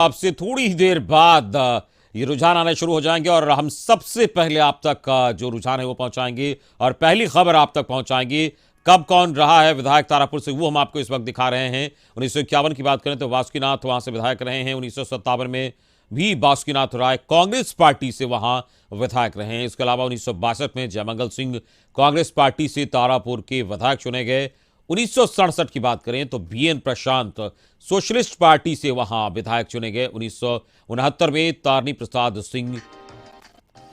आपसे थोड़ी ही देर बाद ये रुझान आने शुरू हो जाएंगे और हम सबसे पहले आप तक का जो रुझान है वो पहुंचाएंगे और पहली खबर आप तक पहुंचाएंगे। कब कौन रहा है विधायक तारापुर से, वो हम आपको इस वक्त दिखा रहे हैं। 1951 की बात करें तो बासुकीनाथ वहां से विधायक रहे हैं। 1957 में भी बासुकीनाथ राय कांग्रेस पार्टी से वहां विधायक रहे हैं। इसके अलावा 1962 में जयमंगल सिंह कांग्रेस पार्टी से तारापुर के विधायक चुने गए। 1967 की बात करें तो बीएन प्रशांत सोशलिस्ट पार्टी से वहां विधायक चुने गए। 1969 में तारनी प्रसाद सिंह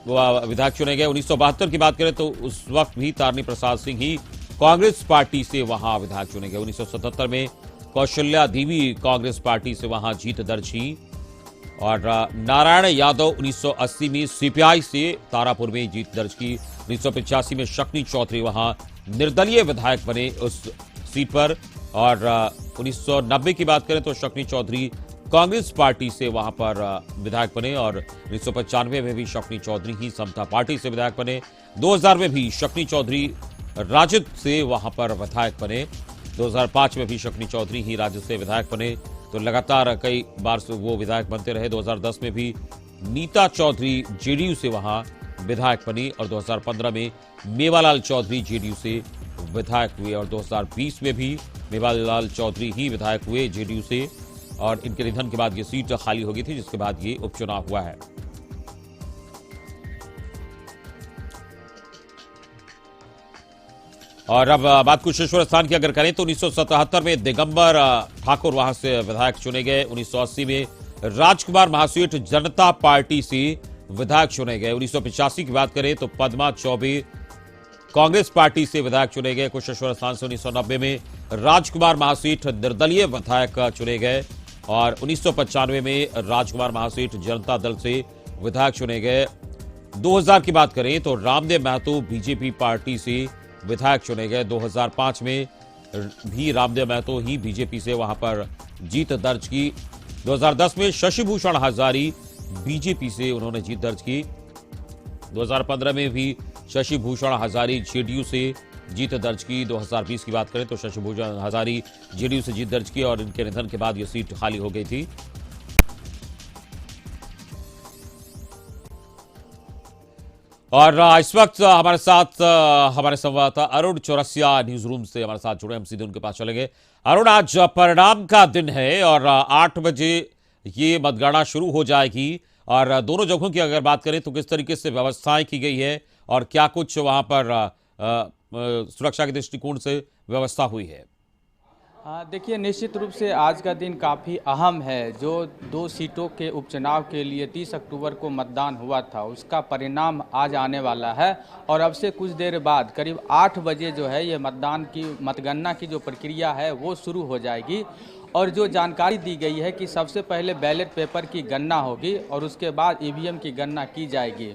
विधायक चुने गए। 1972 की बात करें तो उस वक्त भी तारनी प्रसाद सिंह ही कांग्रेस पार्टी से वहां विधायक चुने गए। 1977 में कौशल्या देवी कांग्रेस पार्टी से वहां जीत दर्ज की और नारायण यादव 1980 में सीपीआई से तारापुर में जीत दर्ज की। 1985 में शक्ति चौधरी वहां निर्दलीय विधायक बने उस सीट पर और 1990 की बात करें तो शक्ति चौधरी कांग्रेस पार्टी से वहां पर विधायक बने और 1995 में भी शक्ति चौधरी ही समता पार्टी से विधायक बने। 2000 में भी शक्ति चौधरी राजद से वहां पर विधायक बने। 2005 में भी शक्ति चौधरी ही राजद से विधायक बने। तो लगातार कई बार से वो विधायक बनते रहे। 2010 में भी नीता चौधरी जेडीयू से वहां विधायक बनी और 2015 में मेवालाल चौधरी जेडीयू से विधायक हुए और 2020 में भी मेवालाल चौधरी ही विधायक हुए जेडीयू से और इनके निधन के बाद ये सीट खाली हो गई थी, जिसके बाद ये उपचुनाव हुआ है। और अब बात कुशेश्वर स्थान की अगर करें तो 1977 में दिगंबर ठाकुर वहां से विधायक चुने गए। 1980 में राजकुमार महासेठ जनता पार्टी से विधायक चुने गए। 1985 की बात करें तो पद्मा चौबे कांग्रेस पार्टी से विधायक चुने गए कुशेश्वर स्थान से। 1990 में राजकुमार महासेठ निर्दलीय विधायक चुने गए और 1995 में राजकुमार महासेठ जनता दल से विधायक चुने गए। 2000 की बात करें तो रामदेव महतो बीजेपी पार्टी से विधायक चुने गए। 2005 में भी रामदेव महतो ही बीजेपी से वहां पर जीत दर्ज की। 2010 में शशिभूषण हजारी बीजेपी से उन्होंने जीत दर्ज की। 2015 में भी शशिभूषण हजारी जेडीयू से जीत दर्ज की। 2020 की बात करें तो शशिभूषण हजारी जेडीयू से जीत दर्ज की और इनके निधन के बाद यह सीट खाली हो गई थी। और इस वक्त हमारे साथ हमारे संवाददाता अरुण चौरसिया न्यूज रूम से हमारे साथ जुड़े, हम सीधे उनके पास चलेंगे। अरुण, आज परिणाम का दिन है और 8 बजे ये मतगणना शुरू हो जाएगी और दोनों जगहों की अगर बात करें तो किस तरीके से व्यवस्थाएं की गई है और क्या कुछ वहां पर सुरक्षा के दृष्टिकोण से व्यवस्था हुई है? देखिए, निश्चित रूप से आज का दिन काफ़ी अहम है। जो 2 सीटों के उपचुनाव के लिए 30 अक्टूबर को मतदान हुआ था, उसका परिणाम आज आने वाला है और अब से कुछ देर बाद करीब 8 बजे जो है ये मतगणना की जो प्रक्रिया है वो शुरू हो जाएगी। और जो जानकारी दी गई है कि सबसे पहले बैलेट पेपर की गणना होगी और उसके बाद ईवीएम की गणना की जाएगी।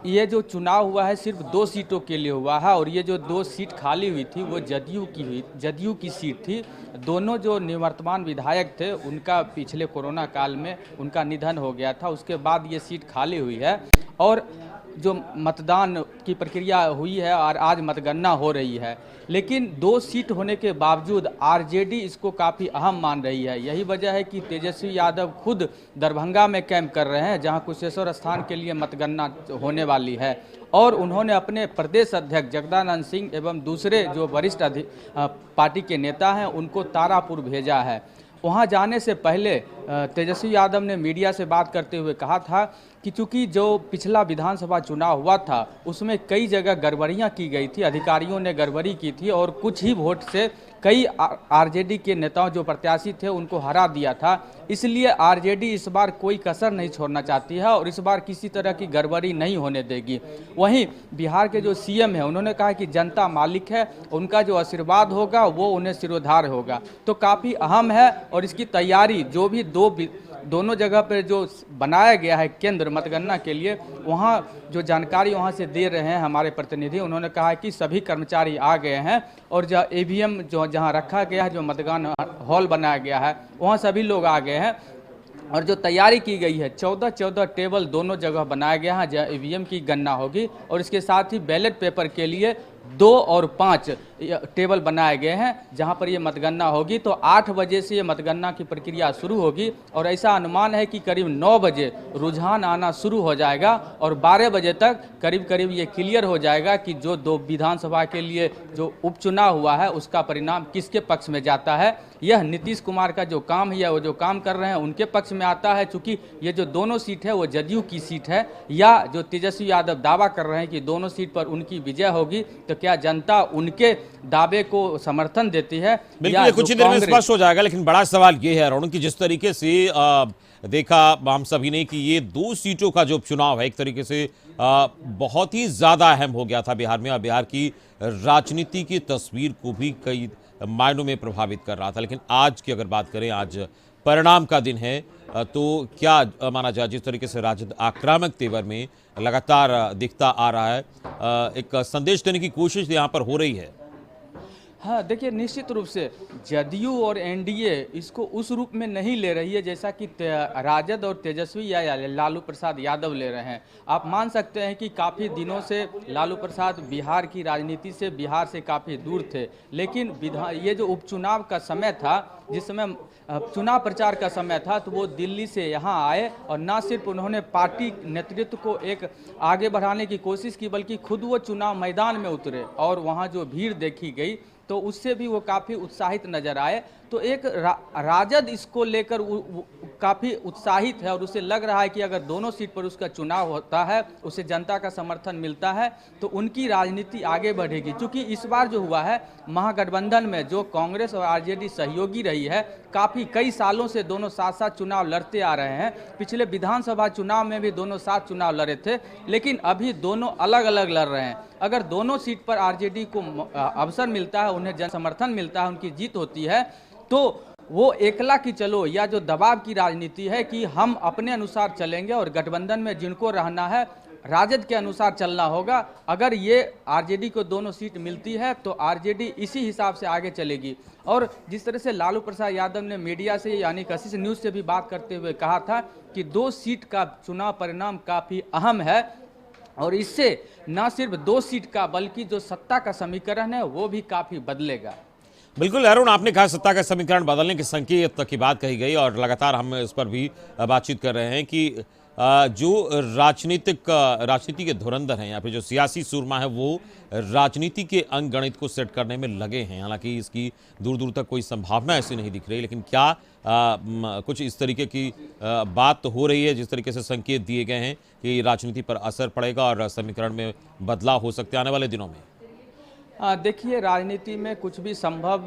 ये जो चुनाव हुआ है सिर्फ 2 सीटों के लिए हुआ है और ये जो 2 सीट खाली हुई थी वो जदयू की सीट थी। दोनों जो निवर्तमान विधायक थे उनका पिछले कोरोना काल में उनका निधन हो गया था, उसके बाद ये सीट खाली हुई है और जो मतदान की प्रक्रिया हुई है और आज मतगणना हो रही है। लेकिन 2 सीट होने के बावजूद आरजेडी इसको काफ़ी अहम मान रही है। यही वजह है कि तेजस्वी यादव खुद दरभंगा में कैंप कर रहे हैं, जहां कुशेश्वर स्थान के लिए मतगणना होने वाली है और उन्होंने अपने प्रदेश अध्यक्ष जगदानंद सिंह एवं दूसरे जो वरिष्ठ पार्टी के नेता हैं उनको तारापुर भेजा है। वहां जाने से पहले तेजस्वी यादव ने मीडिया से बात करते हुए कहा था कि चूंकि जो पिछला विधानसभा चुनाव हुआ था उसमें कई जगह गड़बड़ियां की गई थी, अधिकारियों ने गड़बड़ी की थी और कुछ ही वोट से कई आरजेडी के नेताओं जो प्रत्याशी थे उनको हरा दिया था। इसलिए आरजेडी इस बार कोई कसर नहीं छोड़ना चाहती है और इस बार किसी तरह की गड़बड़ी नहीं होने देगी। वहीं बिहार के जो सीएम हैं उन्होंने कहा कि जनता मालिक है, उनका जो आशीर्वाद होगा वो उन्हें सिरोधार होगा। तो काफ़ी अहम है और इसकी तैयारी जो भी दोनों जगह पर जो बनाया गया है केंद्र मतगणना के लिए, वहाँ जो जानकारी वहाँ से दे रहे हैं हमारे प्रतिनिधि, उन्होंने कहा है कि सभी कर्मचारी आ गए हैं और जो ईवीएम जहाँ रखा गया है, जो मतदान हॉल बनाया गया है, वहाँ सभी लोग आ गए हैं और जो तैयारी की गई है 14 टेबल दोनों जगह बनाया गया है जहाँ ईवीएम की गणना होगी और इसके साथ ही बैलेट पेपर के लिए 2 और 5 टेबल बनाए गए हैं जहां पर ये मतगणना होगी। तो 8 बजे से ये मतगणना की प्रक्रिया शुरू होगी और ऐसा अनुमान है कि करीब 9 बजे रुझान आना शुरू हो जाएगा और 12 बजे तक करीब करीब ये क्लियर हो जाएगा कि जो 2 विधानसभा के लिए जो उपचुनाव हुआ है उसका परिणाम किसके पक्ष में जाता है। यह नीतीश कुमार का जो काम है, वो जो काम कर रहे हैं उनके पक्ष में आता है, चूंकि ये जो दोनों सीट है वो जदयू की सीट है, या जो तेजस्वी यादव दावा कर रहे हैं कि दोनों सीट पर उनकी विजय होगी, तो क्या जनता उनके दावे को समर्थन देती है? बिल्कुल, कुछ ही देर में स्पष्ट हो जाएगा। लेकिन बड़ा सवाल ये है अरुण कि जिस तरीके से देखा हम सभी ने कि ये 2 सीटों का जो चुनाव है एक तरीके से बहुत ही ज्यादा अहम हो गया था बिहार में, और बिहार की राजनीति की तस्वीर को भी कई मायनों में प्रभावित कर रहा था। लेकिन आज की अगर बात करें, आज परिणाम का दिन है, तो क्या माना जाए जिस तरीके से राजद आक्रामक तेवर में लगातार दिखता आ रहा है, एक संदेश देने की कोशिश यहाँ पर हो रही है? हाँ, देखिए निश्चित रूप से जदयू और एनडीए इसको उस रूप में नहीं ले रही है जैसा कि राजद और तेजस्वी या लालू प्रसाद यादव ले रहे हैं। आप मान सकते हैं कि काफ़ी दिनों से लालू प्रसाद बिहार की राजनीति से, बिहार से काफ़ी दूर थे, लेकिन ये जो उपचुनाव का समय था, जिस समय चुनाव प्रचार का समय था, तो वो दिल्ली से यहाँ आए और ना सिर्फ उन्होंने पार्टी नेतृत्व को एक आगे बढ़ाने की कोशिश की, बल्कि खुद वो चुनाव मैदान में उतरे और वहाँ जो भीड़ देखी गई तो उससे भी वो काफ़ी उत्साहित नजर आए। तो एक राजद इसको लेकर काफ़ी उत्साहित है और उसे लग रहा है कि अगर दोनों सीट पर उसका चुनाव होता है, उसे जनता का समर्थन मिलता है, तो उनकी राजनीति आगे बढ़ेगी। क्योंकि इस बार जो हुआ है महागठबंधन में, जो कांग्रेस और आरजेडी सहयोगी रही है, काफ़ी कई सालों से दोनों साथ साथ चुनाव लड़ते आ रहे हैं। पिछले विधानसभा चुनाव में भी दोनों साथ चुनाव लड़े थे, लेकिन अभी दोनों अलग अलग लड़ रहे हैं। अगर दोनों सीट पर आरजेडी को अवसर मिलता है, उन्हें जन समर्थन मिलता है, उनकी जीत होती है, तो वो एकला की चलो या जो दबाव की राजनीति है कि हम अपने अनुसार चलेंगे और गठबंधन में जिनको रहना है राजद के अनुसार चलना होगा। अगर ये आरजेडी को दोनों सीट मिलती है तो आरजेडी इसी हिसाब से आगे चलेगी। और जिस तरह से लालू प्रसाद यादव ने मीडिया से यानी कशिश न्यूज़ से भी बात करते हुए कहा था कि 2 सीट का चुनाव परिणाम काफ़ी अहम है और इससे न सिर्फ 2 सीट का बल्कि जो सत्ता का समीकरण है वो भी काफ़ी बदलेगा। बिल्कुल अरुण, आपने कहा सत्ता का समीकरण बदलने के संकेत की बात कही गई और लगातार हम इस पर भी बातचीत कर रहे हैं कि जो राजनीति के धुरंधर हैं या फिर जो सियासी सूरमा है वो राजनीति के अंकगणित को सेट करने में लगे हैं। हालांकि इसकी दूर दूर तक कोई संभावना ऐसी नहीं दिख रही, लेकिन क्या कुछ इस तरीके की बात तो हो रही है जिस तरीके से संकेत दिए गए हैं कि राजनीति पर असर पड़ेगा और समीकरण में बदलाव हो सकते हैं आने वाले दिनों में? देखिए, राजनीति में कुछ भी संभव,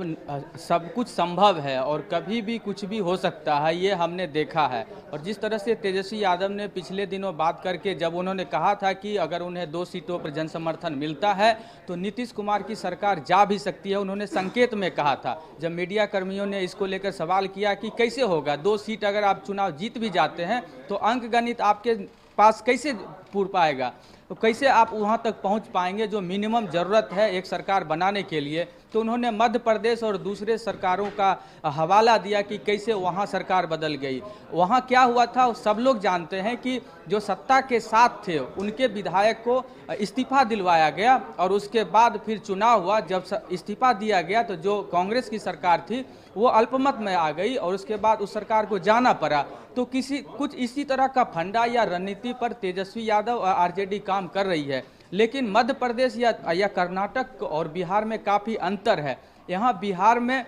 सब कुछ संभव है और कभी भी कुछ भी हो सकता है, ये हमने देखा है। और जिस तरह से तेजस्वी यादव ने पिछले दिनों बात करके जब उन्होंने कहा था कि अगर उन्हें 2 सीटों पर जन समर्थन मिलता है तो नीतीश कुमार की सरकार जा भी सकती है, उन्होंने संकेत में कहा था। जब मीडिया कर्मियों ने इसको लेकर सवाल किया कि कैसे होगा 2 सीट, अगर आप चुनाव जीत भी जाते हैं तो अंकगणित आपके पास कैसे पूर पाएगा, तो कैसे आप वहां तक पहुंच पाएंगे जो मिनिमम ज़रूरत है एक सरकार बनाने के लिए। तो उन्होंने मध्य प्रदेश और दूसरे सरकारों का हवाला दिया कि कैसे वहां सरकार बदल गई। वहां क्या हुआ था सब लोग जानते हैं कि जो सत्ता के साथ थे उनके विधायक को इस्तीफा दिलवाया गया और उसके बाद फिर चुनाव हुआ। जब इस्तीफा दिया गया तो जो कांग्रेस की सरकार थी वो अल्पमत में आ गई और उसके बाद उस सरकार को जाना पड़ा। तो कुछ इसी तरह का फंडा या रणनीति पर तेजस्वी यादव और आरजेडी काम कर रही है। लेकिन मध्य प्रदेश या कर्नाटक और बिहार में काफ़ी अंतर है। यहाँ बिहार में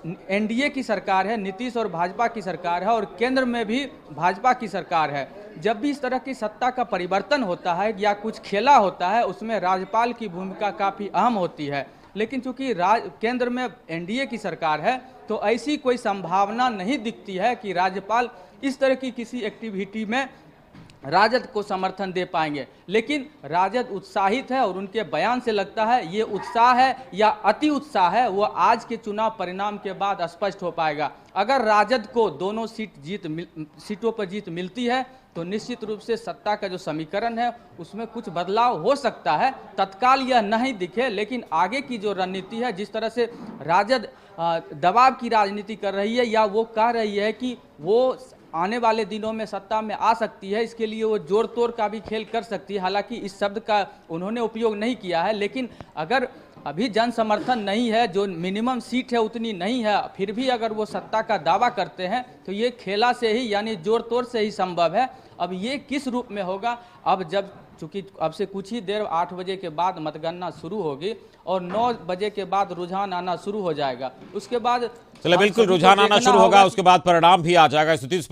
एनडीए की सरकार है, नीतीश और भाजपा की सरकार है और केंद्र में भी भाजपा की सरकार है। जब भी इस तरह की सत्ता का परिवर्तन होता है या कुछ खेला होता है उसमें राज्यपाल की भूमिका काफ़ी अहम होती है। लेकिन चूंकि केंद्र में एनडीए की सरकार है तो ऐसी कोई संभावना नहीं दिखती है कि राज्यपाल इस तरह की किसी एक्टिविटी में राजद को समर्थन दे पाएंगे। लेकिन राजद उत्साहित है और उनके बयान से लगता है ये उत्साह है या अति उत्साह है वो आज के चुनाव परिणाम के बाद स्पष्ट हो पाएगा। अगर राजद को दोनों सीटों पर जीत मिलती है तो निश्चित रूप से सत्ता का जो समीकरण है उसमें कुछ बदलाव हो सकता है। तत्काल यह नहीं दिखे, लेकिन आगे की जो रणनीति है, जिस तरह से राजद दबाव की राजनीति कर रही है या वो कह रही है कि वो आने वाले दिनों में सत्ता में आ सकती है, इसके लिए वो जोड़ तोड़ का भी खेल कर सकती है। हालांकि इस शब्द का उन्होंने उपयोग नहीं किया है, लेकिन अगर अभी जन समर्थन नहीं है, जो मिनिमम सीट है उतनी नहीं है, फिर भी अगर वो सत्ता का दावा करते हैं तो ये खेला से ही यानी जोड़ तोड़ से ही संभव है। अब ये किस रूप में होगा, अब जब चूंकि अब से कुछ ही देर 8 बजे के बाद मतगणना शुरू होगी और 9 बजे के बाद रुझान आना शुरू हो जाएगा, उसके बाद चले बिल्कुल रुझान आना शुरू होगा, उसके बाद परिणाम भी आ जाएगा। स्थिति